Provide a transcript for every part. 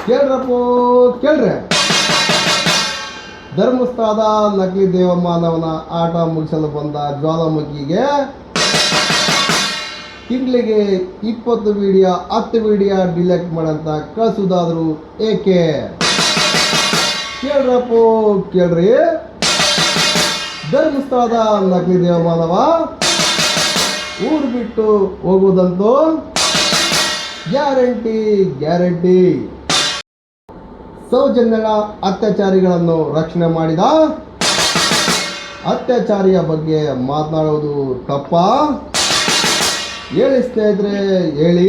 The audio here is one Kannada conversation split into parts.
ಕೇಳ್ರಪ್ಪೋ ಕೇಳ್ರೆ. ಧರ್ಮಸ್ಥಳದ ನಕಲಿ ದೇವಮಾನವನ ಆಟ ಮುಗಿಸಲು ಬಂದ ಜ್ವಾಲಾಮುಖಿಗೆ ತಿಂಗಳಿಗೆ 20 ವಿಡಿಯೋ 10 ವಿಡಿಯೋ ಡಿಲೆಕ್ಟ್ ಮಾಡಂತ ಕಳಿಸುವುದಾದ್ರು ಏಕೆ? ಕೇಳ್ರಪ್ಪೋ ಕೇಳ್ರಿ. ಧರ್ಮಸ್ಥಳದ ನಕಲಿ ದೇವಮಾನವ ಊರು ಬಿಟ್ಟು ಹೋಗುವುದಂತೂ ಗ್ಯಾರಂಟಿ ಗ್ಯಾರಂಟಿ. ಸೌಜನ್ಯಗಳ ಅತ್ಯಾಚಾರಿಗಳನ್ನು ರಕ್ಷಣೆ ಮಾಡಿದ ಅತ್ಯಾಚಾರಿಯ ಬಗ್ಗೆ ಮಾತನಾಡುವುದು ತಪ್ಪ? ಹೇಳಿ ಸ್ನೇಹಿತರೆ, ಹೇಳಿ.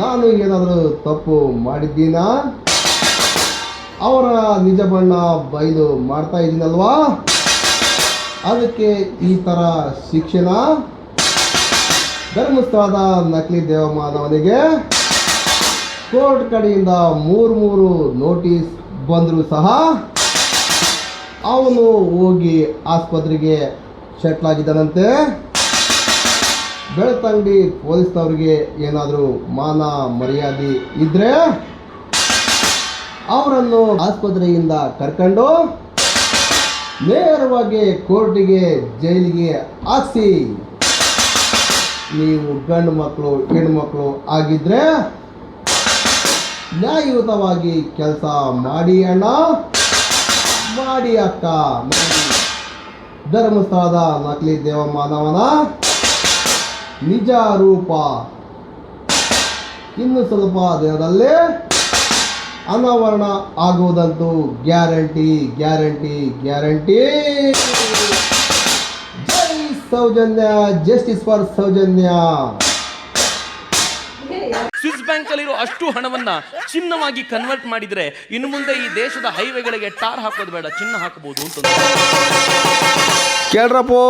ನಾನು ಏನಾದರೂ ತಪ್ಪು ಮಾಡಿದ್ದೀನಾ? ಅವರ ನಿಜ ಬಣ್ಣ ಬಯಲು ಮಾಡ್ತಾ ಇದ್ದೀನಲ್ವಾ? ಅದಕ್ಕೆ ಈ ಥರ ಶಿಕ್ಷಣ? ಧರ್ಮಸ್ಥಳದ ನಕಲಿ ದೇವಮಾನವನಿಗೆ ಕೋರ್ಟ್ ಕಡೆಯಿಂದ 3 ನೋಟಿಸ್ ಬಂದರೂ ಸಹ ಅವನು ಹೋಗಿ ಆಸ್ಪತ್ರೆಗೆ ಸೆಟ್ಲ್ ಆಗಿದ್ದಾನಂತೆ. ಬೆಳ್ತಂಗಡಿ ಪೊಲೀಸ್ನವ್ರಿಗೆ ಏನಾದರೂ ಮಾನ ಮರ್ಯಾದೆ ಇದ್ದರೆ ಅವರನ್ನು ಆಸ್ಪತ್ರೆಯಿಂದ ಕರ್ಕೊಂಡು ನೇರವಾಗಿ ಕೋರ್ಟಿಗೆ ಜೈಲಿಗೆ ಹಾಕಿಸಿ. ನೀವು ಗಂಡು ಮಕ್ಕಳು ಹೆಣ್ಮಕ್ಳು ಆಗಿದ್ರೆ ನ್ಯಾಯಯುತವಾಗಿ ಕೆಲಸ ಮಾಡಿ ಅಣ್ಣ, ಮಾಡಿ ಅಕ್ಕ, ಮಾಡಿ. ಧರ್ಮಸ್ಥಳದ ನಕಲಿ ದೇವಮಾನವನ ನಿಜ ರೂಪ ಇನ್ನು ಸ್ವಲ್ಪ ದಿನದಲ್ಲೇ ಅನಾವರಣ ಆಗುವುದಂತೂ ಗ್ಯಾರಂಟಿ ಗ್ಯಾರಂಟಿ ಗ್ಯಾರಂಟಿ. ಜೈ Soujanya, justice for Soujanya. Swiss bank ಅಲ್ಲಿರೋ ಅಷ್ಟು ಹಣವನ್ನ ಚಿನ್ನವಾಗಿ ಕನ್ವರ್ಟ್ ಮಾಡಿದ್ರೆ ಇನ್ನು ಮುಂದೆ ಈ ದೇಶದ ಹೈವೇಗಳಿಗೆ ಟಾರ್ ಹಾಕೋದು ಬೇಡ, ಚಿನ್ನ ಹಾಕಬಹುದು ಅಂತ. ಕೇಳ್ರಪ್ಪೋ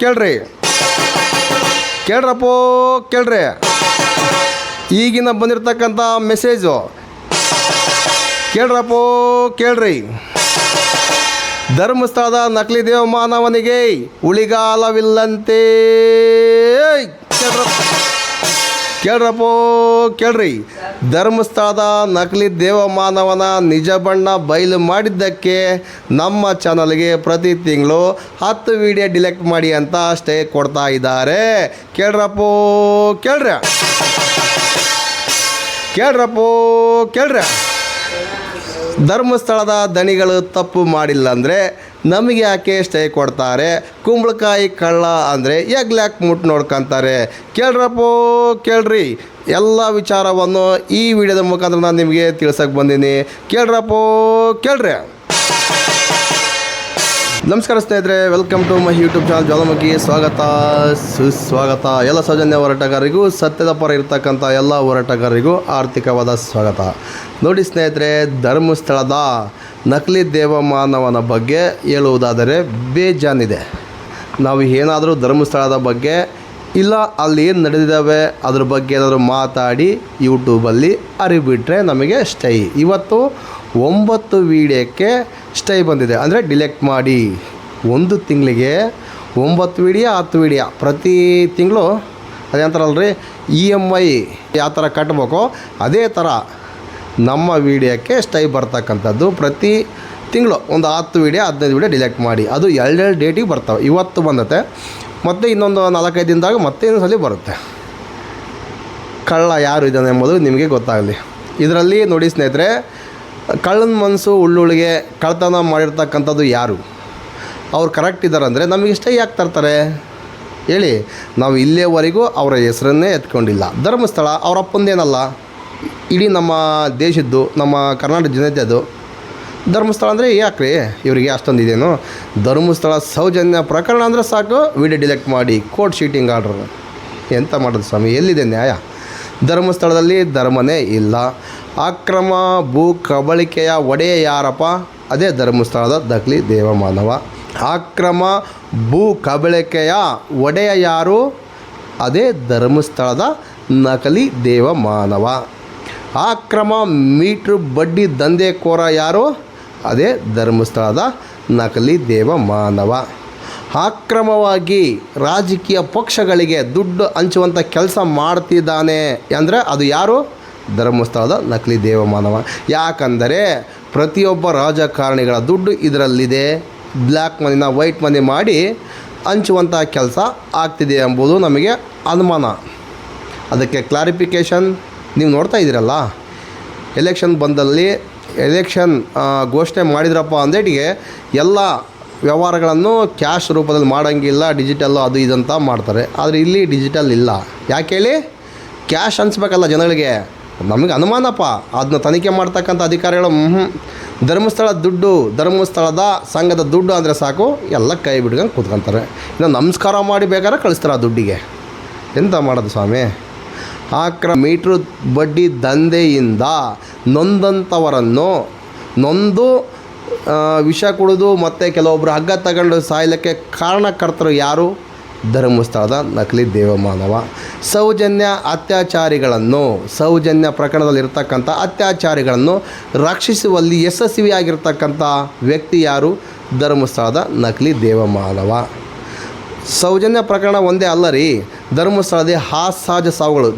ಕೇಳ್ರಿ. ಕೇಳ್ರಪ್ಪೋ ಕೇಳ್ರಿ. ಈಗಿನ ಬಂದಿರತಕ್ಕಂಥ ಮೆಸೇಜು ಕೇಳ್ರಪ್ಪೋ ಕೇಳ್ರಿ. ಧರ್ಮಸ್ಥಳದ ನಕಲಿ ದೇವಮಾನವನಿಗೆ ಉಳಿಗಾಲವಿಲ್ಲಂತೆ. ಕೇಳ್ರಪ್ಪೋ ಕೇಳ್ರಿ. ಧರ್ಮಸ್ಥಳದ ನಕಲಿ ದೇವಮಾನವನ ನಿಜ ಬಣ್ಣ ಬಯಲು ಮಾಡಿದ್ದಕ್ಕೆ ನಮ್ಮ ಚಾನಲ್ಗೆ ಪ್ರತಿ ತಿಂಗಳು 10 ವಿಡಿಯೋ ಡಿಲೆಕ್ಟ್ ಮಾಡಿ ಅಂತ ಸ್ಟೇ ಕೊಡ್ತಾ ಇದ್ದಾರೆ. ಕೇಳ್ರಪ್ಪೋ ಕೇಳ್ರಿ. ಕೇಳ್ರಪ್ಪೋ ಕೇಳ್ರಿ. ಧರ್ಮಸ್ಥಳದ ದಣಿಗಳು ತಪ್ಪು ಮಾಡಿಲ್ಲ ಅಂದರೆ ನಮಗೆ ಯಾಕೆ ಸ್ಟೇ ಕೊಡ್ತಾರೆ? ಕುಂಬಳಕಾಯಿ ಕಳ್ಳ ಅಂದರೆ ಎಗ್ಲ್ಯಾಕ್ ಮುಟ್ಟು ನೋಡ್ಕೊತಾರೆ. ಕೇಳ್ರಪ್ಪೋ ಕೇಳ್ರಿ. ಎಲ್ಲ ವಿಚಾರವನ್ನು ಈ ವಿಡಿಯೋದ ಮುಖಾಂತರ ನಾನು ನಿಮಗೆ ತಿಳ್ಸಕ್ಕೆ ಬಂದೀನಿ. ಕೇಳ್ರಪ್ಪೋ ಕೇಳ್ರಿ. ನಮಸ್ಕಾರ ಸ್ನೇಹಿತರೆ, welcome to my YouTube channel Jwalamukhi. ಸ್ವಾಗತ ಸುಸ್ವಾಗತ. ಎಲ್ಲ ಸೌಜನ್ಯ ಹೋರಾಟಗಾರರಿಗೂ, ಸತ್ಯದ ಪರ ಇರ್ತಕ್ಕಂಥ ಎಲ್ಲ ಹೋರಾಟಗಾರರಿಗೂ ಆರ್ಥಿಕವಾದ ಸ್ವಾಗತ. ನೋಡಿ ಸ್ನೇಹಿತರೆ, ಧರ್ಮಸ್ಥಳದ ನಕಲಿ ದೇವಮಾನವನ ಬಗ್ಗೆ ಹೇಳುವುದಾದರೆ ಬೇಜಾನಿದೆ. ನಾವು ಏನಾದರೂ ಧರ್ಮಸ್ಥಳದ ಬಗ್ಗೆ ಇಲ್ಲ ಅಲ್ಲಿ ಏನು ನಡೆದಿದ್ದಾವೆ ಅದ್ರ ಬಗ್ಗೆ ಏನಾದರೂ ಮಾತಾಡಿ ಯೂಟ್ಯೂಬಲ್ಲಿ ಅರಿಬಿಟ್ರೆ ನಮಗೆ ಸ್ಟೈ. ಇವತ್ತು 9 ವಿಡಿಯೋಕ್ಕೆ ಸ್ಟೈ ಬಂದಿದೆ, ಅಂದರೆ ಡಿಲೆಕ್ಟ್ ಮಾಡಿ. 1 ತಿಂಗಳಿಗೆ 9 ವಿಡಿಯೋ 10 ವಿಡಿಯೋ ಪ್ರತಿ ತಿಂಗಳು. ಅದೇ ಅಂತಾರಲ್ರಿ EMI ಯಾವ ಥರ ಕಟ್ಟಬೇಕೋ ಅದೇ ಥರ ನಮ್ಮ ವಿಡಿಯೋಕ್ಕೆ ಸ್ಟೈ ಬರ್ತಕ್ಕಂಥದ್ದು. ಪ್ರತಿ ತಿಂಗಳು ಒಂದು 10 ವಿಡಿಯೋ 15 ವಿಡಿಯೋ ಡಿಲೆಕ್ಟ್ ಮಾಡಿ. ಅದು 2 ಡೇಟಿಗೆ ಬರ್ತವೆ. ಇವತ್ತು ಬಂದತೆ, ಮತ್ತು ಇನ್ನೊಂದು 4-5 ದಿನದಾಗ ಮತ್ತೆ ಇನ್ನೊಂದು ಬರುತ್ತೆ. ಕಳ್ಳ ಯಾರು ಇದ್ದಾನೆ ಎಂಬುದು ನಿಮಗೆ ಗೊತ್ತಾಗಲಿ. ಇದರಲ್ಲಿ ನೋಡಿ ಸ್ನೇಹಿತರೆ, ಕಳ್ಳನ ಮನಸ್ಸು ಉಳ್ಳುಳಿಗೆ ಕಳ್ತನ ಮಾಡಿರ್ತಕ್ಕಂಥದ್ದು ಯಾರು? ಅವ್ರು ಕರೆಕ್ಟ್ ಇದ್ದಾರೆ ಅಂದರೆ ನಮಗೆ ಸ್ಟೇ ಯಾಕೆ ತರ್ತಾರೆ ಹೇಳಿ? ನಾವು ಇಲ್ಲಿಯವರೆಗೂ ಅವರ ಹೆಸರನ್ನೇ ಎತ್ಕೊಂಡಿಲ್ಲ. ಧರ್ಮಸ್ಥಳ ಅವರ ಅಪ್ಪಂದೇನಲ್ಲ, ಇಡೀ ನಮ್ಮ ದೇಶದ್ದು, ನಮ್ಮ ಕರ್ನಾಟಕ ಜನತೆದು. ಧರ್ಮಸ್ಥಳ ಅಂದರೆ ಯಾಕ್ರಿ ಇವರಿಗೆ ಅಷ್ಟೊಂದು ಇದೇನು? ಧರ್ಮಸ್ಥಳ ಸೌಜನ್ಯ ಪ್ರಕರಣ ಅಂದರೆ ಸಾಕು ವಿಡಿಯೋ ಡಿಲೆಕ್ಟ್ ಮಾಡಿ, ಕೋರ್ಟ್ ಶೀಟಿಂಗ್ ಆರ್ಡ್ರ್. ಎಂತ ಮಾಡೋದು ಸ್ವಾಮಿ, ಎಲ್ಲಿದೆ ನ್ಯಾಯ? ಧರ್ಮಸ್ಥಳದಲ್ಲಿ ಧರ್ಮನೇ ಇಲ್ಲ. ಅಕ್ರಮ ಭೂ ಕಬಳಿಕೆಯ ಒಡೆಯ ಯಾರಪ್ಪ? ಅದೇ ಧರ್ಮಸ್ಥಳದ ನಕಲಿ ದೇವಮಾನವ. ಅಕ್ರಮ ಭೂ ಕಬಳಿಕೆಯ ಒಡೆಯ ಯಾರು? ಅದೇ ಧರ್ಮಸ್ಥಳದ ನಕಲಿ ದೇವಮಾನವ. ಅಕ್ರಮ ಮೀಟ್ರ್ ಬಡ್ಡಿ ದಂಧೆಕೋರ ಯಾರು? ಅದೇ ಧರ್ಮಸ್ಥಳದ ನಕಲಿ ದೇವಮಾನವ. ಅಕ್ರಮವಾಗಿ ರಾಜಕೀಯ ಪಕ್ಷಗಳಿಗೆ ದುಡ್ಡು ಹಂಚುವಂಥ ಕೆಲಸ ಮಾಡ್ತಿದ್ದಾನೆ ಅಂದರೆ ಅದು ಯಾರು? ಧರ್ಮಸ್ಥಳದ ನಕಲಿ ದೇವಮಾನವ. ಯಾಕಂದರೆ ಪ್ರತಿಯೊಬ್ಬ ರಾಜಕಾರಣಿಗಳ ದುಡ್ಡು ಇದರಲ್ಲಿದೆ. ಬ್ಲ್ಯಾಕ್ ಮನಿನ ವೈಟ್ ಮನಿ ಮಾಡಿ ಹಂಚುವಂಥ ಕೆಲಸ ಆಗ್ತಿದೆ ಎಂಬುದು ನಮಗೆ ಅನುಮಾನ. ಅದಕ್ಕೆ ಕ್ಲಾರಿಫಿಕೇಷನ್ ನೀವು ನೋಡ್ತಾ ಇದ್ದೀರಲ್ಲ, ಎಲೆಕ್ಷನ್ ಬಂದಲ್ಲಿ ಎಲೆಕ್ಷನ್ ಘೋಷಣೆ ಮಾಡಿದ್ರಪ್ಪ ಅಂದೇಟಿಗೆ ಎಲ್ಲ ವ್ಯವಹಾರಗಳನ್ನು ಕ್ಯಾಶ್ ರೂಪದಲ್ಲಿ ಮಾಡೋಂಗಿಲ್ಲ, ಡಿಜಿಟಲ್ಲು ಅದು ಇದಂತ ಮಾಡ್ತಾರೆ. ಆದರೆ ಇಲ್ಲಿ ಡಿಜಿಟಲ್ ಇಲ್ಲ. ಯಾಕೆ ಹೇಳಿ? ಕ್ಯಾಶ್ ಹಂಚ್ಬೇಕಲ್ಲ ಜನಗಳಿಗೆ. ನಮಗೆ ಅನುಮಾನಪ್ಪ, ಅದನ್ನ ತನಿಖೆ ಮಾಡ್ತಕ್ಕಂಥ ಅಧಿಕಾರಿಗಳು ಧರ್ಮಸ್ಥಳ ದುಡ್ಡು, ಧರ್ಮಸ್ಥಳದ ಸಂಘದ ದುಡ್ಡು ಅಂದರೆ ಸಾಕು ಎಲ್ಲ ಕೈ ಬಿಡ್ಕೊಂಡು ಕೂತ್ಕೊತಾರೆ. ಇನ್ನು ನಮಸ್ಕಾರ ಮಾಡಿ ಬೇಕಾದ್ರೆ ಕಳಿಸ್ತಾರೆ ಆ ದುಡ್ಡಿಗೆ. ಎಂತ ಮಾಡೋದು ಸ್ವಾಮಿ? ಮೀಟ್ರ್ ಬಡ್ಡಿ ದಂಧೆಯಿಂದ ನೊಂದಂಥವರನ್ನು ನೊಂದು ವಿಷ ಕುಡಿದು ಮತ್ತು ಕೆಲವೊಬ್ಬರು ಹಗ್ಗ ತಗೊಂಡು ಸಾಯಲಿಕ್ಕೆ ಕಾರಣಕರ್ತರು ಯಾರು? ಧರ್ಮಸ್ಥಳದ ನಕಲಿ ದೇವಮಾನವ. ಸೌಜನ್ಯ ಪ್ರಕರಣದಲ್ಲಿರ್ತಕ್ಕಂಥ ಅತ್ಯಾಚಾರಿಗಳನ್ನು ರಕ್ಷಿಸುವಲ್ಲಿ ಯಶಸ್ವಿಯಾಗಿರ್ತಕ್ಕಂಥ ವ್ಯಕ್ತಿ ಯಾರು? ಧರ್ಮಸ್ಥಳದ ನಕಲಿ ದೇವಮಾನವ. ಸೌಜನ್ಯ ಪ್ರಕರಣ ಒಂದೇ ಅಲ್ಲ ರೀ, ಧರ್ಮಸ್ಥಳದಲ್ಲಿ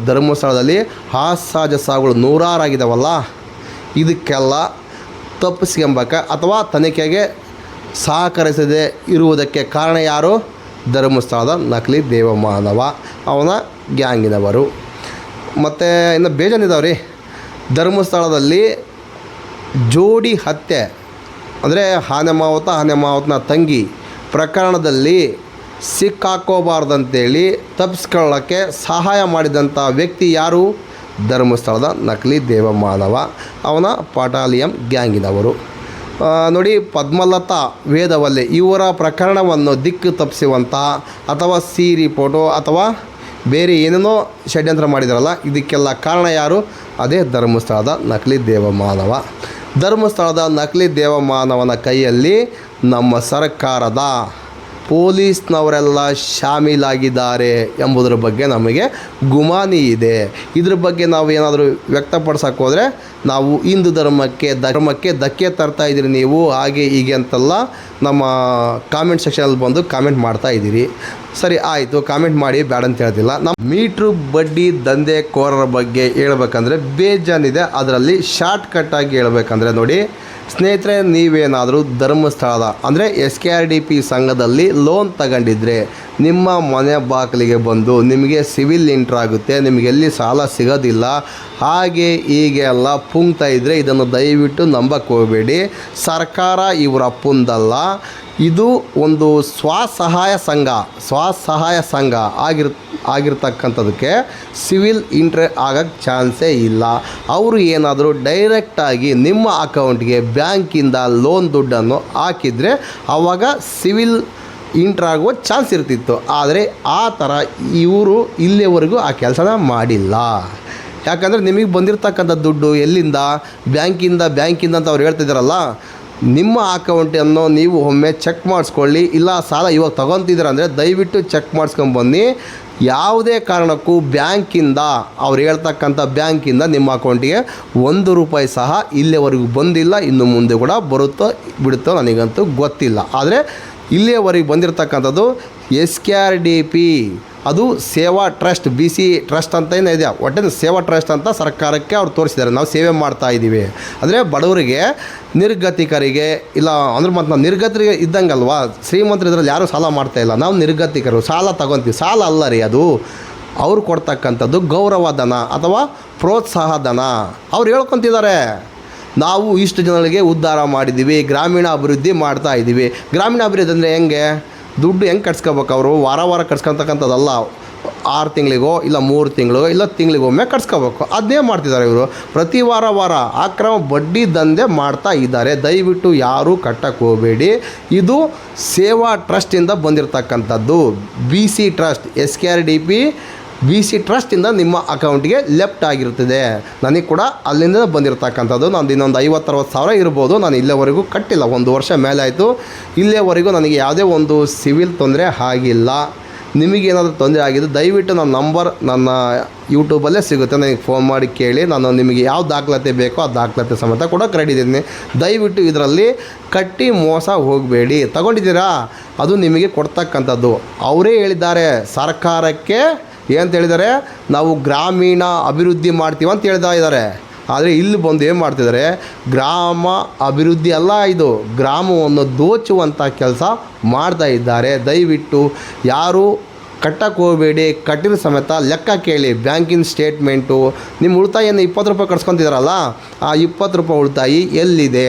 ಹಾಸ್ಯಾಜ ಸಾವುಗಳು ನೂರಾರಾಗಿದ್ದಾವಲ್ಲ. ಇದಕ್ಕೆಲ್ಲ ತಪ್ಪಿಸ್ಕೊಂಬಕ ಅಥವಾ ತನಿಖೆಗೆ ಸಹಕರಿಸದೆ ಇರುವುದಕ್ಕೆ ಕಾರಣ ಯಾರು? ಧರ್ಮಸ್ಥಳದ ನಕಲಿ ದೇವಮಾನವ, ಅವನ ಗ್ಯಾಂಗಿನವರು. ಮತ್ತು ಇನ್ನು ಬೇಜಾನಿದ್ದಾವ್ರಿ. ಧರ್ಮಸ್ಥಳದಲ್ಲಿ ಜೋಡಿ ಹತ್ಯೆ ಅಂದರೆ ಆನೆ ಮಾವತನ ತಂಗಿ ಪ್ರಕರಣದಲ್ಲಿ ಸಿಕ್ಕಾಕೋಬಾರ್ದಂತೇಳಿ ತಪ್ಪಿಸ್ಕೊಳ್ಳೋಕ್ಕೆ ಸಹಾಯ ಮಾಡಿದಂಥ ವ್ಯಕ್ತಿ ಯಾರು? ಧರ್ಮಸ್ಥಳದ ನಕಲಿ ದೇವಮಾನವ, ಅವನ ಪಟಾಲಿಯಂ ಗ್ಯಾಂಗಿನವರು. ನೋಡಿ, ಪದ್ಮಲತಾ, ವೇದವಲ್ಲಿ ಇವರ ಪ್ರಕರಣವನ್ನು ದಿಕ್ಕು ತಪ್ಪಿಸುವಂತಹ ಅಥವಾ ಸೀರಿ ಫೋಟೋ ಅಥವಾ ಬೇರೆ ಏನೇನೋ ಷಡ್ಯಂತ್ರ ಮಾಡಿದಾರಲ್ಲ, ಇದಕ್ಕೆಲ್ಲ ಕಾರಣ ಯಾರು? ಅದೇ ಧರ್ಮಸ್ಥಳದ ನಕಲಿ ದೇವಮಾನವ. ಧರ್ಮಸ್ಥಳದ ನಕಲಿ ದೇವಮಾನವನ ಕೈಯಲ್ಲಿ ನಮ್ಮ ಸರ್ಕಾರದ ಪೊಲೀಸ್ನವರೆಲ್ಲ ಶಾಮೀಲಾಗಿದ್ದಾರೆ ಎಂಬುದರ ಬಗ್ಗೆ ನಮಗೆ ಗುಮಾನಿ ಇದೆ. ಇದ್ರ ಬಗ್ಗೆ ನಾವು ಏನಾದರೂ ವ್ಯಕ್ತಪಡಿಸೋಕೆ ಹೋದರೆ ನಾವು ಹಿಂದೂ ಧರ್ಮಕ್ಕೆ ಧಕ್ಕೆ ತರ್ತಾ ಇದ್ದೀರಿ ನೀವು, ಹಾಗೆ ಹೀಗೆ ಅಂತೆಲ್ಲ ನಮ್ಮ ಕಾಮೆಂಟ್ ಸೆಕ್ಷನಲ್ಲಿ ಬಂದು ಕಾಮೆಂಟ್ ಮಾಡ್ತಾ ಇದ್ದೀರಿ. ಸರಿ, ಆಯಿತು, ಕಾಮೆಂಟ್ ಮಾಡಿ, ಬೇಡ ಅಂತ ಹೇಳ್ತಿಲ್ಲ. ನಮ್ಮ ಮೀಟ್ರ್ ಬಡ್ಡಿ ದಂಧೆಕೋರರ ಬಗ್ಗೆ ಹೇಳ್ಬೇಕಂದ್ರೆ ಬೇಜಾನಿದೆ. ಅದರಲ್ಲಿ ಶಾರ್ಟ್ ಕಟ್ಟಾಗಿ ಹೇಳ್ಬೇಕಂದ್ರೆ ನೋಡಿ ಸ್ನೇಹಿತರೆ, ನೀವೇನಾದರೂ ಧರ್ಮಸ್ಥಳದ ಅಂದರೆ SKRDP ಸಂಘದಲ್ಲಿ ಲೋನ್ ತಗೊಂಡಿದ್ರೆ ನಿಮ್ಮ ಮನೆ ಬಾಗಿಲಿಗೆ ಬಂದು ನಿಮಗೆ ಸಿವಿಲ್ ಇಂಟ್ರ್ ಆಗುತ್ತೆ, ನಿಮಗೆಲ್ಲಿ ಸಾಲ ಸಿಗೋದಿಲ್ಲ, ಹಾಗೆ ಹೀಗೆ ಎಲ್ಲ ಪುಂಗ್ತಾ ಇದ್ದರೆ ಇದನ್ನು ದಯವಿಟ್ಟು ನಂಬಕ್ಕೆ ಹೋಗಬೇಡಿ. ಸರ್ಕಾರ ಇವರ ಅಪ್ಪಂದಲ್ಲ, ಇದು ಒಂದು ಸ್ವಸಹಾಯ ಸಂಘ ಆಗಿರ್ತಕ್ಕಂಥದಕ್ಕೆ ಸಿವಿಲ್ ಇಂಟ್ರ್ ಆಗೋಕ್ಕೆ ಚಾನ್ಸೇ ಇಲ್ಲ. ಅವರು ಏನಾದರೂ ಡೈರೆಕ್ಟಾಗಿ ನಿಮ್ಮ ಅಕೌಂಟ್ಗೆ ಬ್ಯಾಂಕಿಂದ ಲೋನ್ ದುಡ್ಡನ್ನು ಹಾಕಿದರೆ ಆವಾಗ ಸಿವಿಲ್ ಇಂಟ್ರ್ ಆಗುವ ಚಾನ್ಸ್ ಇರ್ತಿತ್ತು. ಆದರೆ ಆ ಥರ ಇವರು ಇಲ್ಲಿವರೆಗೂ ಆ ಕೆಲಸನ ಮಾಡಿಲ್ಲ. ಯಾಕಂದರೆ ನಿಮಗೆ ಬಂದಿರತಕ್ಕಂಥ ದುಡ್ಡು ಎಲ್ಲಿಂದ? ಬ್ಯಾಂಕಿಂದ ಅಂತ ಅವ್ರು ಹೇಳ್ತಿದ್ದಾರಲ್ಲ, ನಿಮ್ಮ ಅಕೌಂಟನ್ನು ನೀವು ಒಮ್ಮೆ ಚೆಕ್ ಮಾಡಿಸ್ಕೊಳ್ಳಿ. ಇಲ್ಲ ಸಾಲ ಇವಾಗ ತೊಗೊತಿದ್ದೀರ ಅಂದರೆ ದಯವಿಟ್ಟು ಚೆಕ್ ಮಾಡಿಸ್ಕೊಂಬನ್ನಿ. ಯಾವುದೇ ಕಾರಣಕ್ಕೂ ಬ್ಯಾಂಕಿಂದ ಅವ್ರು ಹೇಳ್ತಕ್ಕಂಥ ಬ್ಯಾಂಕಿಂದ ನಿಮ್ಮ ಅಕೌಂಟಿಗೆ ₹1 ಸಹ ಇಲ್ಲಿವರೆಗೂ ಬಂದಿಲ್ಲ. ಇನ್ನು ಮುಂದೆ ಕೂಡ ಬರುತ್ತೋ ಬಿಡುತ್ತೋ ನನಗಂತೂ ಗೊತ್ತಿಲ್ಲ. ಆದರೆ ಇಲ್ಲಿಯವರೆಗೆ ಬಂದಿರತಕ್ಕಂಥದ್ದು SKRDP, ಅದು ಸೇವಾ ಟ್ರಸ್ಟ್, BC ಟ್ರಸ್ಟ್ ಅಂತ ಏನೋ ಇದೆ, ಒಟ್ಟಿನ ಸೇವಾ ಟ್ರಸ್ಟ್ ಅಂತ ಸರ್ಕಾರಕ್ಕೆ ಅವ್ರು ತೋರಿಸಿದ್ದಾರೆ. ನಾವು ಸೇವೆ ಮಾಡ್ತಾ ಇದ್ದೀವಿ ಅಂದರೆ ಬಡವರಿಗೆ, ನಿರ್ಗತಿಕರಿಗೆ, ಇಲ್ಲ ಅಂದ್ರೆ ಮತ್ತು ನಾವು ನಿರ್ಗತಿಗೆ ಇದ್ದಂಗಲ್ವಾ, ಶ್ರೀಮಂತರು ಇದರಲ್ಲಿ ಯಾರೂ ಸಾಲ ಮಾಡ್ತಾಯಿಲ್ಲ. ನಾವು ನಿರ್ಗತಿಕರು ಸಾಲ ತಗೊತೀವಿ. ಸಾಲ ಅಲ್ಲ ರೀ, ಅದು ಅವ್ರು ಕೊಡ್ತಕ್ಕಂಥದ್ದು ಗೌರವ ಧನ ಅಥವಾ ಪ್ರೋತ್ಸಾಹ ಧನ. ಅವ್ರು ಹೇಳ್ಕೊತಿದ್ದಾರೆ, ನಾವು ಇಷ್ಟು ಜನಗಳಿಗೆ ಉದ್ಧಾರ ಮಾಡಿದ್ದೀವಿ, ಗ್ರಾಮೀಣ ಅಭಿವೃದ್ಧಿ ಮಾಡ್ತಾ ಇದ್ದೀವಿ. ಗ್ರಾಮೀಣ ಅಭಿವೃದ್ಧಿ ಅಂದರೆ ಹೆಂಗೆ? ದುಡ್ಡು ಹೆಂಗೆ ಕಟ್ಸ್ಕೋಬೇಕು? ಅವರು ವಾರ ಕಟ್ಸ್ಕೊತಕ್ಕಂಥದ್ದಲ್ಲ, 6 ತಿಂಗಳಿಗೋ ಇಲ್ಲ 3 ತಿಂಗಳಿಗೋ ಇಲ್ಲ ತಿಂಗಳಿಗೊಮ್ಮೆ ಕಟ್ಸ್ಕೋಬೇಕು. ಅದನ್ನೇ ಮಾಡ್ತಿದ್ದಾರೆ ಇವರು. ಪ್ರತಿ ವಾರ ಅಕ್ರಮ ಬಡ್ಡಿ ದಂಧೆ ಮಾಡ್ತಾ ಇದ್ದಾರೆ. ದಯವಿಟ್ಟು ಯಾರೂ ಕಟ್ಟಕ್ಕೆ ಹೋಗಬೇಡಿ. ಇದು ಸೇವಾ ಟ್ರಸ್ಟಿಂದ ಬಂದಿರತಕ್ಕಂಥದ್ದು. BC ಟ್ರಸ್ಟ್, SKRDP BC ಟ್ರಸ್ಟಿಂದ ನಿಮ್ಮ ಅಕೌಂಟಿಗೆ ಲೆಫ್ಟ್ ಆಗಿರ್ತದೆ. ನನಗೆ ಕೂಡ ಅಲ್ಲಿಂದ ಬಂದಿರತಕ್ಕಂಥದ್ದು. ನಂದು ಇನ್ನೊಂದು 50-60 ಸಾವಿರ ಇರ್ಬೋದು. ನಾನು ಇಲ್ಲಿವರೆಗೂ ಕಟ್ಟಿಲ್ಲ, 1 ವರ್ಷ ಮೇಲೆ ಆಯಿತು. ಇಲ್ಲಿಯವರೆಗೂ ನನಗೆ ಯಾವುದೇ ಒಂದು ಸಿವಿಲ್ ತೊಂದರೆ ಆಗಿಲ್ಲ. ನಿಮಗೇನಾದರೂ ತೊಂದರೆ ಆಗಿದ್ದು ದಯವಿಟ್ಟು ನನ್ನ ನಂಬರ್ ನನ್ನ ಯೂಟ್ಯೂಬಲ್ಲೇ ಸಿಗುತ್ತೆ, ನನಗೆ ಫೋನ್ ಮಾಡಿ ಕೇಳಿ. ನಾನು ನಿಮಗೆ ಯಾವ ದಾಖಲಾತಿ ಬೇಕೋ ಆ ದಾಖಲಾತಿ ಸಮೇತ ಕೊಡೋಕೆ ರೆಡಿ ಇದ್ದೀನಿ. ದಯವಿಟ್ಟು ಇದರಲ್ಲಿ ಕಟ್ಟಿ ಮೋಸ ಹೋಗಬೇಡಿ. ತಗೊಂಡಿದ್ದೀರಾ, ಅದು ನಿಮಗೆ ಕೊಡ್ತಕ್ಕಂಥದ್ದು. ಅವರೇ ಹೇಳಿದ್ದಾರೆ, ಸರ್ಕಾರಕ್ಕೆ ಏನಂತ ಹೇಳಿದ್ದಾರೆ, ನಾವು ಗ್ರಾಮೀಣ ಅಭಿವೃದ್ಧಿ ಮಾಡ್ತೀವಿ ಅಂತ ಹೇಳ್ತಾ ಇದ್ದಾರೆ. ಆದರೆ ಇಲ್ಲಿ ಬಂದು ಏನು ಮಾಡ್ತಿದ್ದಾರೆ, ಗ್ರಾಮ ಅಭಿವೃದ್ಧಿ ಅಲ್ಲ, ಇದು ಗ್ರಾಮವನ್ನು ದೋಚುವಂಥ ಕೆಲಸ ಮಾಡ್ತಾ ಇದ್ದಾರೆ. ದಯವಿಟ್ಟು ಯಾರು ಕಟ್ಟಕ್ಕೆ ಹೋಗಬೇಡಿ, ಕಟ್ಟಿರೋ ಸಮೇತ ಲೆಕ್ಕ ಕೇಳಿ. ಬ್ಯಾಂಕಿನ ಸ್ಟೇಟ್ಮೆಂಟು, ನಿಮ್ಮ ಉಳಿತಾಯನ್ನು 20 ರೂಪಾಯಿ ಕಟ್ಸ್ಕೊತಿದಾರಲ್ಲ, ಆ 20 ರೂಪಾಯಿ ಉಳಿತಾಯ ಎಲ್ಲಿದೆ?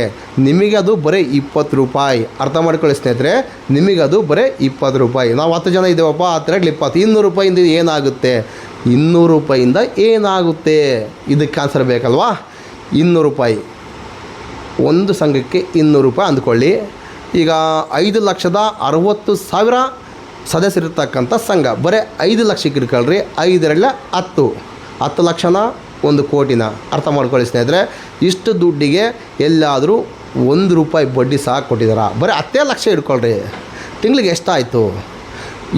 ನಿಮಗೆ ಅದು ಬರೀ 20 ರೂಪಾಯಿ. ಅರ್ಥ ಮಾಡ್ಕೊಳ್ಳಿ ಸ್ನೇಹಿತರೆ, ನಿಮಗದು ಬರೀ 20 ರೂಪಾಯಿ. ನಾವು 10 ಜನ ಇದ್ದೇವಪ್ಪ, 10 20, 200 ರೂಪಾಯಿಂದ ಏನಾಗುತ್ತೆ? 200 ರೂಪಾಯಿಂದ ಏನಾಗುತ್ತೆ? ಇದಕ್ಕೆ ಆನ್ಸರ್ ಬೇಕಲ್ವಾ? 200 ರೂಪಾಯಿ, ಒಂದು ಸಂಘಕ್ಕೆ 200 ರೂಪಾಯಿ ಅಂದ್ಕೊಳ್ಳಿ. ಈಗ 5,60,000 ಸದಸ್ಯರಿರ್ತಕ್ಕಂಥ ಸಂಘ, ಬರೀ 5 ಲಕ್ಷಕ್ಕೆ ಇಟ್ಕೊಳ್ರಿ. 5 10 ಲಕ್ಷನ 1 ಕೋಟಿನ. ಅರ್ಥ ಮಾಡ್ಕೊಳ್ಳಿ ಸ್ನೇಹಿತರೆ, ಇಷ್ಟು ದುಡ್ಡಿಗೆ ಎಲ್ಲಾದರೂ 1 ರೂಪಾಯಿ ಬಡ್ಡಿ ಸಹ ಕೊಟ್ಟಿದ್ದಾರಾ? ಬರೀ 10 ಲಕ್ಷ ಇಟ್ಕೊಳ್ರಿ, ತಿಂಗಳಿಗೆ ಎಷ್ಟಾಯಿತು?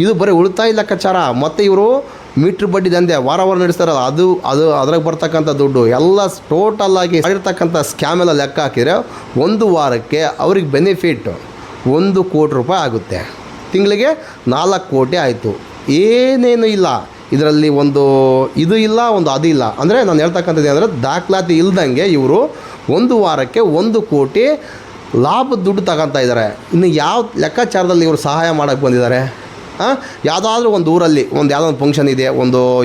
ಇದು ಬರೀ ಉಳಿತಾಯ ಲೆಕ್ಕಾಚಾರ. ಮತ್ತು ಇವರು ಮೀಟ್ರ್ ಬಡ್ಡಿ ದಂಧೆ ವಾರ ನಡೆಸ್ತಾರಲ್ಲ, ಅದ್ರಾಗ ಬರ್ತಕ್ಕಂಥ ದುಡ್ಡು ಎಲ್ಲ ಟೋಟಲಾಗಿ ಮಾಡಿರ್ತಕ್ಕಂಥ ಸ್ಕ್ಯಾಮ್ ಎಲ್ಲ ಲೆಕ್ಕ ಹಾಕಿದರೆ 1 ವಾರಕ್ಕೆ ಅವ್ರಿಗೆ ಬೆನಿಫಿಟ್ 1 ಕೋಟಿ ರೂಪಾಯಿ ಆಗುತ್ತೆ. ತಿಂಗಳಿಗೆ 4 ಕೋಟಿ ಆಯಿತು. ಏನೇನು ಇಲ್ಲ ಇದರಲ್ಲಿ, ಒಂದು ಇದು ಇಲ್ಲ, ಒಂದು ಅದು ಇಲ್ಲ. ಅಂದರೆ ನಾನು ಹೇಳ್ತಕ್ಕಂಥದ್ದು ಏನಂದರೆ, ದಾಖಲಾತಿ ಇಲ್ದಂಗೆ ಇವರು 1 ವಾರಕ್ಕೆ 1 ಕೋಟಿ ಲಾಭದ ದುಡ್ಡು ತಗೊತಾ ಇದ್ದಾರೆ. ಇನ್ನು ಯಾವ ಲೆಕ್ಕಾಚಾರದಲ್ಲಿ ಇವರು ಸಹಾಯ ಮಾಡೋಕ್ಕೆ ಬಂದಿದ್ದಾರೆ? ಯಾವುದಾದ್ರೂ ಒಂದು ಊರಲ್ಲಿ ಯಾವುದೋ ಒಂದು ಫಂಕ್ಷನ್ ಇದೆ,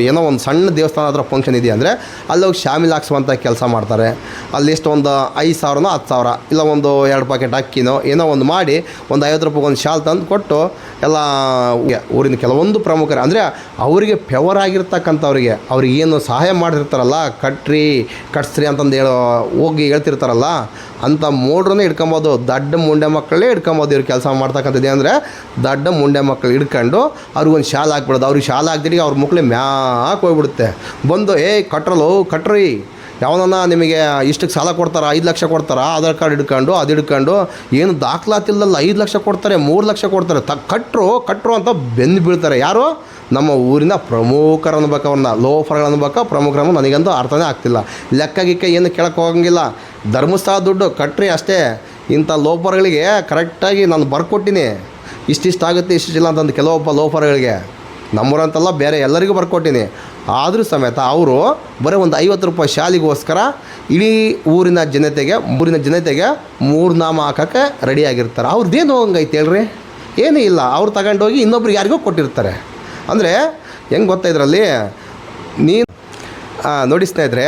ಏನೋ ಒಂದು ಸಣ್ಣ ದೇವಸ್ಥಾನ ಹತ್ರ ಫಂಕ್ಷನ್ ಇದೆ ಅಂದರೆ ಅಲ್ಲಿ ಹೋಗಿ ಶಾಮಿಲ್ ಹಾಕ್ಸುವಂಥ ಕೆಲಸ ಮಾಡ್ತಾರೆ. ಅಲ್ಲಿ ಎಷ್ಟು ಒಂದು 5,000ನೋ 10,000 ಇಲ್ಲ ಒಂದು 2 ಪ್ಯಾಕೆಟ್ ಅಕ್ಕಿನೋ ಏನೋ ಒಂದು ಮಾಡಿ ಒಂದು 50 ರೂಪಾಯಿಗೆ ಒಂದು ಶಾಲ್ ತಂದು ಕೊಟ್ಟು ಎಲ್ಲ ಊರಿನ ಕೆಲವೊಂದು ಪ್ರಮುಖರು, ಅಂದರೆ ಅವರಿಗೆ ಫೇವರ್ ಆಗಿರ್ತಕ್ಕಂಥವ್ರಿಗೆ, ಅವ್ರಿಗೆ ಏನು ಸಹಾಯ ಮಾಡಿರ್ತಾರಲ್ಲ, ಕಟ್ಸ್ರಿ ಅಂತಂದು ಹೋಗಿ ಹೇಳ್ತಿರ್ತಾರಲ್ಲ, ಅಂಥ ಮೋಡ್ರನ್ನೇ ಹಿಡ್ಕೊಬೋದು. ದಡ್ಡ ಮುಂಡೆ ಮಕ್ಕಳೇ ಹಿಡ್ಕೊಬೋದು. ಇವ್ರು ಕೆಲಸ ಮಾಡ್ತಕ್ಕಂಥದ್ದು ಅಂದರೆ ದಡ್ಡ ಮುಂಡೆ ಮಕ್ಕಳು ಹಿಡ್ಕೊಂಡು ಅವ್ರಿಗೊಂದು ಶಾಲೆ ಹಾಕ್ಬಿಡೋದು. ಅವ್ರಿಗೆ ಶಾಲೆ ಹಾಕ್ದಿರಿ ಅವ್ರ ಮಕ್ಕಳೇ ಮ್ಯಾಕ್ ಹೋಗ್ಬಿಡುತ್ತೆ. ಬಂದು ಕಟ್ರಿ ಯಾವನ ನಿಮಗೆ ಇಷ್ಟಕ್ಕೆ ಸಾಲ ಕೊಡ್ತಾರ, 5 ಲಕ್ಷ ಕೊಡ್ತಾರ, ಆಧಾರ್ ಕಾರ್ಡ್ ಹಿಡ್ಕೊಂಡು ಅದು ಹಿಡ್ಕೊಂಡು ಏನು ದಾಖಲಾತಿಲ್ಲಲ್ಲ 5 ಲಕ್ಷ ಕೊಡ್ತಾರೆ, 3 ಲಕ್ಷ ಕೊಡ್ತಾರೆ, ಕಟ್ರು ಅಂತ ಬೆಂದು ಬೀಳ್ತಾರೆ. ಯಾರು? ನಮ್ಮ ಊರಿನ ಪ್ರಮುಖರು ಅನ್ಬೇಕು, ಅವ್ರನ್ನ ಲೋಫರ್ಗಳು ಅನ್ಬೇಕು, ಪ್ರಮುಖರನ್ನು. ನನಗಂತೂ ಅರ್ಥನೇ ಆಗ್ತಿಲ್ಲ. ಲೆಕ್ಕ ಏನು ಕೇಳಕ್ಕೆ ಹೋಗಂಗಿಲ್ಲ. ಧರ್ಮಸ್ಥಳ ದುಡ್ಡು ಕಟ್ರಿ ಅಷ್ಟೇ. ಇಂಥ ಲೋಫರ್ಗಳಿಗೆ ಕರೆಕ್ಟಾಗಿ ನಾನು ಬರ್ಕೊಟ್ಟಿನಿ, ಇಷ್ಟಾಗುತ್ತೆ ಇಷ್ಟಿಲ್ಲ ಅಂತಂದು ಕೆಲವೊಬ್ಬ ಲೋಫರ್ಗಳಿಗೆ. ನಮ್ಮೂರಂತಲ್ಲ, ಬೇರೆ ಎಲ್ಲರಿಗೂ ಬರ್ಕೊಟ್ಟಿನಿ. ಆದರೂ ಸಮೇತ ಅವರು ಬರೀ ಒಂದು 50 ರೂಪಾಯಿ ಶಾಲಿಗೋಸ್ಕರ ಇಡೀ ಊರಿನ ಜನತೆಗೆ 3 ನಾಮ ಹಾಕೋಕ್ಕೆ ರೆಡಿಯಾಗಿರ್ತಾರೆ. ಅವ್ರದ್ದೇನು ಹಂಗೈತೆ ಹೇಳ್ರಿ? ಏನೂ ಇಲ್ಲ. ಅವ್ರು ತಗೊಂಡೋಗಿ ಇನ್ನೊಬ್ರಿಗೆ ಯಾರಿಗೋ ಕೊಟ್ಟಿರ್ತಾರೆ. ಅಂದರೆ ಹೆಂಗೆ ಗೊತ್ತಾ ಇದರಲ್ಲಿ? ನೋಡಿ ಸ್ನೇಹಿತರೆ,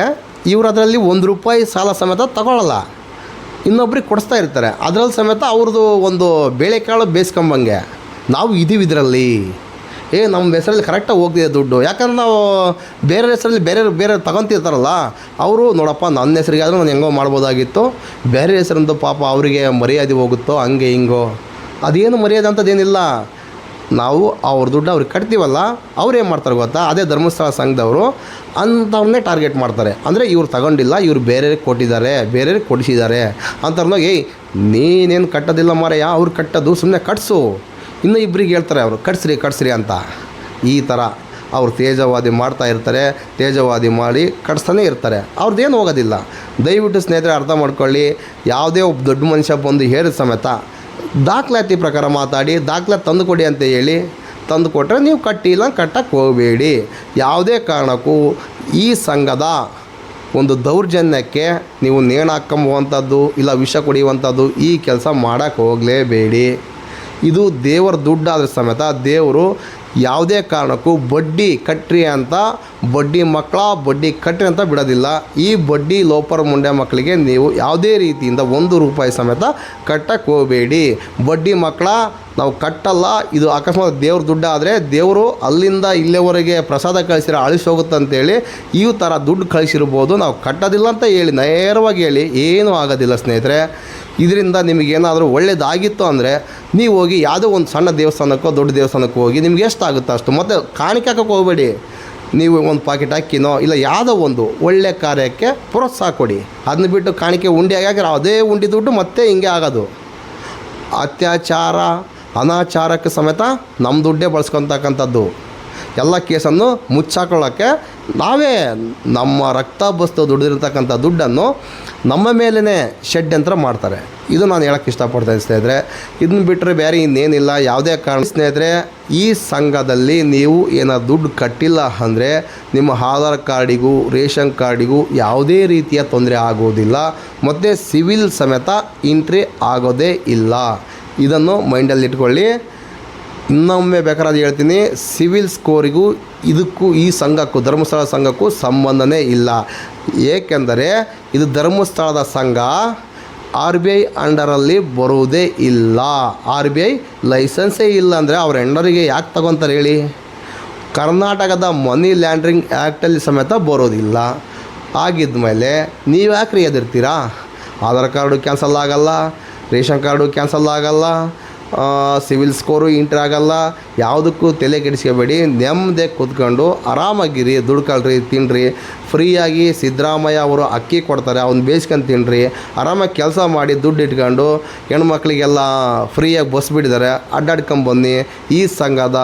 ಇವರು ಅದರಲ್ಲಿ 1 ರೂಪಾಯಿ ಸಾಲ ಸಮೇತ ತಗೊಳ್ಳಲ್ಲ, ಇನ್ನೊಬ್ರಿಗೆ ಕೊಡಿಸ್ತಾ ಇರ್ತಾರೆ. ಅದರಲ್ಲಿ ಸಮೇತ ಅವ್ರದ್ದು ಒಂದು ಬೇಳೆಕಾಳು ಬೇಯಿಸ್ಕೊಂಬಂಗೆ ನಾವು ಇದೀವಿ ಇದರಲ್ಲಿ. ನಮ್ಮ ಹೆಸರಲ್ಲಿ ಕರೆಕ್ಟಾಗಿ ಹೋಗ್ತಿದೆ ದುಡ್ಡು. ಯಾಕಂದ್ರೆ ನಾವು ಬೇರೆ ಹೆಸರಲ್ಲಿ ಬೇರೆ ತಗೊತಿರ್ತಾರಲ್ಲ, ಅವರು ನೋಡಪ್ಪ ನನ್ನ ಹೆಸರಿಗೆ ಆದರೂ ನಾನು ಹೆಂಗೋ ಮಾಡ್ಬೋದಾಗಿತ್ತು, ಬೇರೆ ಹೆಸರಂದು ಪಾಪ ಅವರಿಗೆ ಮರ್ಯಾದೆ ಹೋಗುತ್ತೋ ಹಂಗೆ ಹಿಂಗೋ. ಅದೇನು ಮರ್ಯಾದೆ ಅಂಥದ್ದೇನಿಲ್ಲ. ನಾವು ಅವ್ರ ದುಡ್ಡು ಅವ್ರಿಗೆ ಕಟ್ತೀವಲ್ಲ, ಅವ್ರು ಏನು ಮಾಡ್ತಾರೆ ಗೊತ್ತಾ? ಅದೇ ಧರ್ಮಸ್ಥಳ ಸಂಘದವರು ಅಂಥವ್ರನ್ನೇ ಟಾರ್ಗೆಟ್ ಮಾಡ್ತಾರೆ. ಅಂದರೆ ಇವ್ರು ತಗೊಂಡಿಲ್ಲ, ಇವ್ರು ಬೇರೆಯವ್ರಿಗೆ ಕೊಟ್ಟಿದ್ದಾರೆ, ಬೇರೆಯವ್ರಿಗೆ ಕೊಡಿಸಿದ್ದಾರೆ ಅಂಥವ್ರನ್ನಾಗ ನೀನೇನು ಕಟ್ಟೋದಿಲ್ಲ ಮಾರಯ್ಯ, ಅವ್ರು ಕಟ್ಟೋದು ಸುಮ್ಮನೆ ಕಟ್ಸು. ಇನ್ನೂ ಇಬ್ಬರಿಗೆ ಹೇಳ್ತಾರೆ ಅವರು ಕಟ್ಸ್ರಿ ಅಂತ. ಈ ಥರ ಅವ್ರು ತೇಜವಾದಿ ಮಾಡ್ತಾ ಇರ್ತಾರೆ, ತೇಜವಾದಿ ಮಾಡಿ ಕಟ್ಸ್ತಾನೆ ಇರ್ತಾರೆ. ಅವ್ರದ್ದೇನು ಹೋಗೋದಿಲ್ಲ. ದಯವಿಟ್ಟು ಸ್ನೇಹಿತರೆ ಅರ್ಥ ಮಾಡ್ಕೊಳ್ಳಿ. ಯಾವುದೇ ಒಬ್ಬ ದೊಡ್ಡ ಮನುಷ್ಯ ಬಂದು ಹೇಳಿದ ಸಮೇತ ದಾಖಲಾತಿ ಪ್ರಕಾರ ಮಾತಾಡಿ, ದಾಖಲಾತಿ ತಂದು ಕೊಡಿ ಅಂತ ಹೇಳಿ ತಂದು ಕೊಟ್ಟರೆ ನೀವು ಕಟ್ಟಿಲ್ಲ ಕಟ್ಟಕ್ಕೆ ಹೋಗಬೇಡಿ. ಯಾವುದೇ ಕಾರಣಕ್ಕೂ ಈ ಸಂಘದ ಒಂದು ದೌರ್ಜನ್ಯಕ್ಕೆ ನೀವು ನೇಣು ಹಾಕೊಂಬುವಂಥದ್ದು ಇಲ್ಲ ವಿಷ ಕುಡಿಯುವಂಥದ್ದು ಈ ಕೆಲಸ ಮಾಡೋಕ್ಕೆ ಹೋಗಲೇಬೇಡಿ. ಇದು ದೇವರ ದುಡ್ಡಾದರೂ ಸಮೇತ ದೇವರು ಯಾವುದೇ ಕಾರಣಕ್ಕೂ ಬಡ್ಡಿ ಕಟ್ರಿ ಅಂತ ಬಡ್ಡಿ ಕಟ್ರಿ ಅಂತ ಬಿಡೋದಿಲ್ಲ. ಈ ಬಡ್ಡಿ ಲೋಪರ್ ಮುಂಡೆ ಮಕ್ಕಳಿಗೆ ನೀವು ಯಾವುದೇ ರೀತಿಯಿಂದ 1 ರೂಪಾಯಿ ಸಮೇತ ಕಟ್ಟಕ್ಕೆ ಹೋಗಬೇಡಿ. ಬಡ್ಡಿ ಮಕ್ಕಳ ನಾವು ಕಟ್ಟಲ್ಲ. ಇದು ಅಕಸ್ಮಾತ್ ದೇವ್ರ ದುಡ್ಡು ಆದರೆ ದೇವರು ಅಲ್ಲಿಂದ ಇಲ್ಲಿವರೆಗೆ ಪ್ರಸಾದ ಕಳಿಸಿರೋ ಅಳಿಸೋಗುತ್ತಂತೇಳಿ ಈ ಥರ ದುಡ್ಡು ಕಳಿಸಿರ್ಬೋದು. ನಾವು ಕಟ್ಟೋದಿಲ್ಲ ಅಂತ ಹೇಳಿ ನೇರವಾಗಿ ಹೇಳಿ ಏನೂ ಆಗೋದಿಲ್ಲ ಸ್ನೇಹಿತರೆ. ಇದರಿಂದ ನಿಮಗೇನಾದರೂ ಒಳ್ಳೇದಾಗಿತ್ತು ಅಂದರೆ ನೀವು ಹೋಗಿ ಯಾವುದೋ ಒಂದು ಸಣ್ಣ ದೇವಸ್ಥಾನಕ್ಕೋ ದೊಡ್ಡ ದೇವಸ್ಥಾನಕ್ಕೋ ಹೋಗಿ ನಿಮ್ಗೆ ಎಷ್ಟಾಗುತ್ತೋ ಅಷ್ಟು, ಮತ್ತು ಕಾಣಿಕೆ ಹಾಕೋಕ್ಕೆ ಹೋಗಬೇಡಿ. ನೀವು ಒಂದು ಪಾಕೆಟ್ ಅಕ್ಕಿನೋ ಇಲ್ಲ ಯಾವುದೋ ಒಂದು ಒಳ್ಳೆ ಕಾರ್ಯಕ್ಕೆ ಪ್ರೋತ್ಸಾಹ ಕೊಡಿ. ಅದನ್ನ ಬಿಟ್ಟು ಕಾಣಿಕೆ ಉಂಡೆ ಹಾಕಿದ್ರೆ ಅದೇ ಉಂಡಿ ದುಡ್ಡು ಮತ್ತೆ ಹಿಂಗೆ ಆಗೋದು. ಅತ್ಯಾಚಾರ ಅನಾಚಾರಕ್ಕೆ ಸಮೇತ ನಮ್ಮ ದುಡ್ಡೇ ಬಳಸ್ಕೊತಕ್ಕಂಥದ್ದು. ಎಲ್ಲ ಕೇಸನ್ನು ಮುಚ್ಚಾಕೊಳ್ಳೋಕ್ಕೆ ನಾವೇ ನಮ್ಮ ರಕ್ತ ಬಸ್ತು ದುಡಿದಿರ್ತಕ್ಕಂಥ ದುಡ್ಡನ್ನು ನಮ್ಮ ಮೇಲೇ ಷಡ್ಯಂತ್ರ ಮಾಡ್ತಾರೆ. ಇದು ನಾನು ಹೇಳೋಕ್ಕೆ ಇಷ್ಟಪಡ್ತೇನೆ ಸ್ನೇಹಿತರೆ. ಇದನ್ನ ಬಿಟ್ಟರೆ ಬೇರೆ ಇನ್ನೇನಿಲ್ಲ. ಯಾವುದೇ ಕಾರಣ ಸ್ನೇಹಿತರೆ, ಈ ಸಂಘದಲ್ಲಿ ನೀವು ಏನಾದ್ರು ದುಡ್ಡು ಕಟ್ಟಿಲ್ಲ ಅಂದರೆ ನಿಮ್ಮ ಆಧಾರ್ ಕಾರ್ಡಿಗೂ ರೇಷನ್ ಕಾರ್ಡಿಗೂ ಯಾವುದೇ ರೀತಿಯ ತೊಂದರೆ ಆಗೋದಿಲ್ಲ, ಮತ್ತು ಸಿವಿಲ್ ಸಮೇತ ಎಂಟ್ರಿ ಆಗೋದೇ ಇಲ್ಲ. ಇದನ್ನು ಮೈಂಡಲ್ಲಿ ಇಟ್ಕೊಳ್ಳಿ. ಇನ್ನೊಮ್ಮೆ ಬೇಕಾದ್ರೆ ಹೇಳ್ತೀನಿ, ಸಿವಿಲ್ ಸ್ಕೋರಿಗೂ ಇದಕ್ಕೂ ಈ ಸಂಘಕ್ಕೂ ಧರ್ಮಸ್ಥಳ ಸಂಘಕ್ಕೂ ಸಂಬಂಧನೇ ಇಲ್ಲ. ಏಕೆಂದರೆ ಇದು ಧರ್ಮಸ್ಥಳದ ಸಂಘ ಆರ್ ಬಿ ಐ ಅಂಡರಲ್ಲಿ ಬರುವುದೇ ಇಲ್ಲ. ಆರ್ ಬಿ ಐ ಲೈಸೆನ್ಸೇ ಇಲ್ಲ ಅಂದರೆ ಅವ್ರ ಅಂಡರಿಗೆ ಯಾಕೆ ತಗೊತಾರೆ ಹೇಳಿ? ಕರ್ನಾಟಕದ ಮನಿ ಲ್ಯಾಂಡ್ರಿಂಗ್ ಆ್ಯಕ್ಟಲ್ಲಿ ಸಮೇತ ಬರೋದಿಲ್ಲ. ಆಗಿದ್ಮೇಲೆ ನೀವು ಯಾಕ್ರಿ ಎದಿರ್ತೀರಾ? ಆಧಾರ್ ಕಾರ್ಡು ಕ್ಯಾನ್ಸಲ್ ಆಗಲ್ಲ, ರೇಷನ್ ಕಾರ್ಡು ಕ್ಯಾನ್ಸಲ್ ಆಗಲ್ಲ, ಸಿವಿಲ್ ಸ್ಕೋರು ಎಂಟ್ರಿ ಆಗಲ್ಲ. ಯಾವುದಕ್ಕೂ ತಲೆ ಕೆಡಿಸ್ಕೋಬೇಡಿ. ನೆಮ್ಮದಿ ಕೂತ್ಕೊಂಡು ಆರಾಮಾಗಿರಿ, ದುಡ್ಕೊಳ್ರಿ, ತಿನ್ನಿರಿ. ಫ್ರೀಯಾಗಿ ಸಿದ್ದರಾಮಯ್ಯ ಅವರು ಅಕ್ಕಿ ಕೊಡ್ತಾರೆ, ಅವ್ನು ಬೇಯಿಸ್ಕೊಂಡು ತಿನ್ನಿರಿ. ಆರಾಮಾಗಿ ಕೆಲಸ ಮಾಡಿ ದುಡ್ಡು ಇಟ್ಕೊಂಡು ಹೆಣ್ಮಕ್ಳಿಗೆಲ್ಲ ಫ್ರೀಯಾಗಿ ಬಸ್ ಬಿಟ್ಟಿದ್ದಾರೆ, ಅಡ್ಡಾಡ್ಕೊಂಬನ್ನಿ. ಈ ಸಂಘದ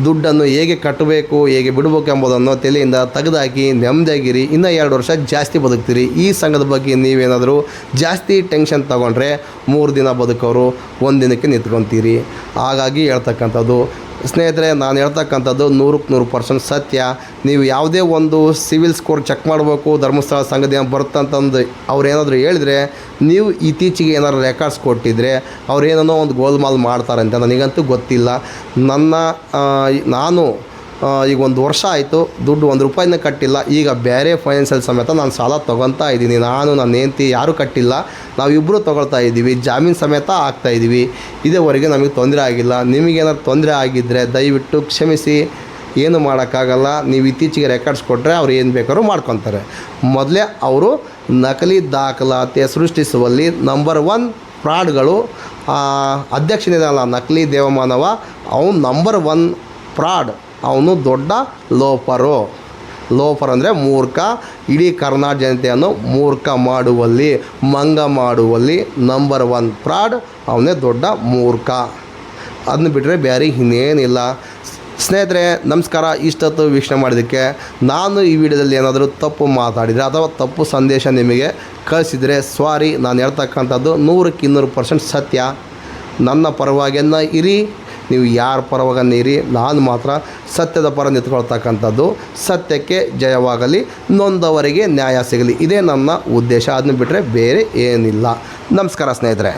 ದುಡ್ಡನ್ನು ಹೇಗೆ ಕಟ್ಟಬೇಕು, ಹೇಗೆ ಬಿಡಬೇಕು ಎಂಬುದನ್ನು ತಲೆಯಿಂದ ತೆಗೆದುಹಾಕಿ ನೆಮ್ಮದಿಯಾಗಿರಿ. ಇನ್ನೂ 2 ವರ್ಷ ಜಾಸ್ತಿ ಬದುಕ್ತೀರಿ. ಈ ಸಂಘದ ಬಗ್ಗೆ ನೀವೇನಾದರೂ ಜಾಸ್ತಿ ಟೆನ್ಷನ್ ತೊಗೊಂಡ್ರೆ 3 ದಿನ ಬದುಕೋರು 1 ದಿನಕ್ಕೆ ನಿಂತ್ಕೊತೀರಿ. ಹಾಗಾಗಿ ಹೇಳ್ತಕ್ಕಂಥದ್ದು ಸ್ನೇಹಿತರೆ, ನಾನು ಹೇಳ್ತಕ್ಕಂಥದ್ದು 100% ಸತ್ಯ. ನೀವು ಯಾವುದೇ ಒಂದು ಸಿವಿಲ್ ಸ್ಕೋರ್ ಚೆಕ್ ಮಾಡಬೇಕು, ಧರ್ಮಸ್ಥಳ ಸಂಘದ ಏನು ಬರುತ್ತಂತಂದು ಅವ್ರೇನಾದರೂ ಹೇಳಿದರೆ, ನೀವು ಇತ್ತೀಚೆಗೆ ಏನಾದ್ರು ರೆಕಾರ್ಡ್ಸ್ ಕೊಟ್ಟಿದ್ದರೆ ಅವ್ರೇನೋ ಒಂದು ಗೋಲ್ಮಾಲ್ ಮಾಡ್ತಾರೆ ಅಂತ ನನಗಂತೂ ಗೊತ್ತಿಲ್ಲ. ನಾನು ಈಗ 1 ವರ್ಷ ಆಯಿತು, ದುಡ್ಡು 1 ರೂಪಾಯಿನ ಕಟ್ಟಿಲ್ಲ. ಈಗ ಬೇರೆ ಫೈನಾನ್ಸಲ್ಲಿ ಸಮೇತ ನಾನು ಸಾಲ ತೊಗೊತಾ ಇದ್ದೀನಿ. ನಾನು ನನ್ನ ಹೆಂಡತಿ ಯಾರೂ ಕಟ್ಟಿಲ್ಲ, ನಾವಿಬ್ಬರು ತೊಗೊಳ್ತಾ ಇದ್ದೀವಿ. ಜಾಮೀನು ಸಮೇತ ಆಗ್ತಾಯಿದ್ದೀವಿ. ಇದೇವರೆಗೆ ನಮಗೆ ತೊಂದರೆ ಆಗಿಲ್ಲ. ನಿಮಗೇನಾದ್ರು ತೊಂದರೆ ಆಗಿದ್ದರೆ ದಯವಿಟ್ಟು ಕ್ಷಮಿಸಿ, ಏನು ಮಾಡೋಕ್ಕಾಗಲ್ಲ. ನೀವು ಇತ್ತೀಚೆಗೆ ರೆಕಾರ್ಡ್ಸ್ ಕೊಟ್ಟರೆ ಅವ್ರು ಏನು ಬೇಕಾದ್ರೂ ಮಾಡ್ಕೊತಾರೆ. ಮೊದಲೇ ಅವರು ನಕಲಿ ದಾಖಲಾತಿ ಸೃಷ್ಟಿಸುವಲ್ಲಿ ನಂಬರ್ 1 ಫ್ರಾಡ್ಗಳು. ಅಧ್ಯಕ್ಷನಿದಲ್ಲ ನಕಲಿ ದೇವಮಾನವ, ಅವನು ನಂಬರ್ 1 ಫ್ರಾಡ್. ಅವನು ದೊಡ್ಡ ಲೋಫರ್ ಅಂದರೆ ಮೂರ್ಖ. ಇಡೀ ಕರ್ನಾಟಕ ಜನತೆಯನ್ನು ಮೂರ್ಖ ಮಾಡುವಲ್ಲಿ, ಮಂಗ ಮಾಡುವಲ್ಲಿ ನಂಬರ್ 1 ಫ್ರಾಡ್. ಅವನೇ ದೊಡ್ಡ ಮೂರ್ಖ. ಅದನ್ನ ಬಿಟ್ಟರೆ ಬೇರೆ ಇನ್ನೇನಿಲ್ಲ. ಸ್ನೇಹಿತರೆ ನಮಸ್ಕಾರ. ಇಷ್ಟೊತ್ತು ವೀಕ್ಷಣೆ ಮಾಡಿದ್ದಕ್ಕೆ. ನಾನು ಈ ವಿಡಿಯೋದಲ್ಲಿ ಏನಾದರೂ ತಪ್ಪು ಮಾತಾಡಿದರೆ ಅಥವಾ ತಪ್ಪು ಸಂದೇಶ ನಿಮಗೆ ಕಳಿಸಿದರೆ ಸಾರಿ. ನಾನು ಹೇಳ್ತಕ್ಕಂಥದ್ದು 100% ಸತ್ಯ. ನನ್ನ ಪರವಾಗಿಯನ್ನ ಇರಿ, ನೀವು ಯಾರ ಪರವಾಗನ್ನ ಇರಿ, ನಾನು ಮಾತ್ರ ಸತ್ಯದ ಪರ ನಿಂತ್ಕೊಳ್ತಕ್ಕಂಥದ್ದು. ಸತ್ಯಕ್ಕೆ ಜಯವಾಗಲಿ, ನೊಂದವರಿಗೆ ನ್ಯಾಯ ಸಿಗಲಿ, ಇದೇ ನನ್ನ ಉದ್ದೇಶ. ಅದನ್ನ ಬಿಟ್ಟರೆ ಬೇರೆ ಏನಿಲ್ಲ. ನಮಸ್ಕಾರ ಸ್ನೇಹಿತರೆ.